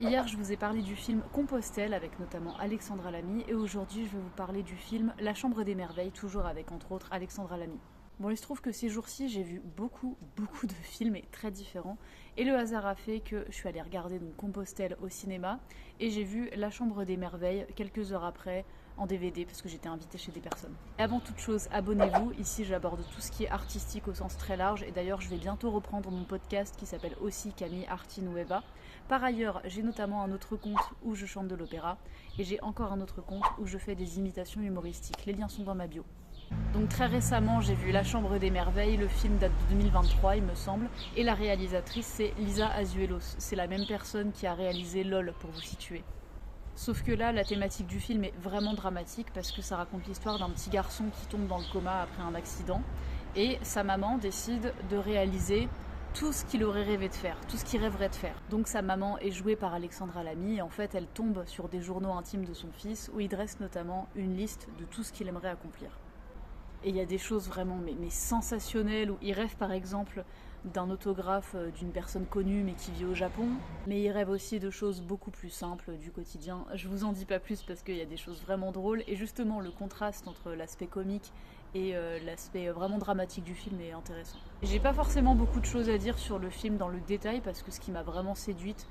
Hier, je vous ai parlé du film Compostelle avec notamment Alexandra Lamy et aujourd'hui, je vais vous parler du film La Chambre des Merveilles, toujours avec entre autres Alexandra Lamy. Bon, il se trouve que ces jours-ci, j'ai vu beaucoup de films et très différents et le hasard a fait que je suis allée regarder donc Compostelle au cinéma et j'ai vu La Chambre des Merveilles quelques heures après en DVD parce que j'étais invitée chez des personnes. Et avant toute chose, abonnez-vous, ici j'aborde tout ce qui est artistique au sens très large et d'ailleurs je vais bientôt reprendre mon podcast qui s'appelle aussi Camille Arti Nueva. Par ailleurs, j'ai notamment un autre compte où je chante de l'opéra et j'ai encore un autre compte où je fais des imitations humoristiques. Les liens sont dans ma bio. Donc très récemment, j'ai vu La Chambre des Merveilles, le film date de 2023 il me semble, et la réalisatrice c'est Lisa Azuelos. C'est la même personne qui a réalisé LOL pour vous situer. Sauf que là, la thématique du film est vraiment dramatique parce que ça raconte l'histoire d'un petit garçon qui tombe dans le coma après un accident et sa maman décide de réaliser tout ce qu'il aurait rêvé de faire, tout ce qu'il rêverait de faire. Donc sa maman est jouée par Alexandra Lamy et en fait elle tombe sur des journaux intimes de son fils où il dresse notamment une liste de tout ce qu'il aimerait accomplir. Et il y a des choses vraiment mais sensationnelles où il rêve par exemple d'un autographe d'une personne connue mais qui vit au Japon. Mais il rêve aussi de choses beaucoup plus simples du quotidien. Je vous en dis pas plus parce qu'il y a des choses vraiment drôles. Et justement le contraste entre l'aspect comique et l'aspect vraiment dramatique du film est intéressant. J'ai pas forcément beaucoup de choses à dire sur le film dans le détail parce que ce qui m'a vraiment séduite,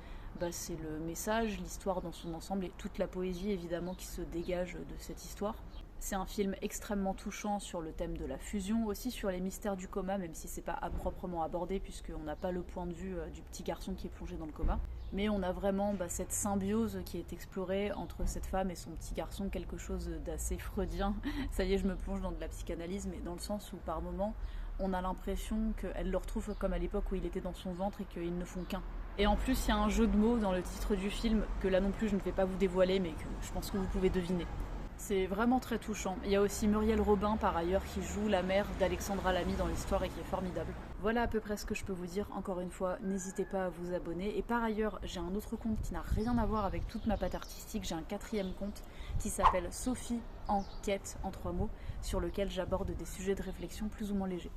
c'est le message, l'histoire dans son ensemble et toute la poésie évidemment qui se dégage de cette histoire. C'est un film extrêmement touchant sur le thème de la fusion, aussi sur les mystères du coma, même si c'est pas à proprement abordé puisqu'on n'a pas le point de vue du petit garçon qui est plongé dans le coma. Mais on a vraiment cette symbiose qui est explorée entre cette femme et son petit garçon, quelque chose d'assez freudien. Ça y est, je me plonge dans de la psychanalyse, mais dans le sens où par moments, on a l'impression qu'elle le retrouve comme à l'époque où il était dans son ventre et qu'ils ne font qu'un. Et en plus, il y a un jeu de mots dans le titre du film que là non plus je ne vais pas vous dévoiler, mais que je pense que vous pouvez deviner. C'est vraiment très touchant. Il y a aussi Muriel Robin par ailleurs qui joue la mère d'Alexandra Lamy dans l'histoire et qui est formidable. Voilà à peu près ce que je peux vous dire. Encore une fois, n'hésitez pas à vous abonner. Et par ailleurs, j'ai un autre compte qui n'a rien à voir avec toute ma patte artistique. J'ai un quatrième compte qui s'appelle Sophie Enquête en 3 mots, sur lequel j'aborde des sujets de réflexion plus ou moins légers.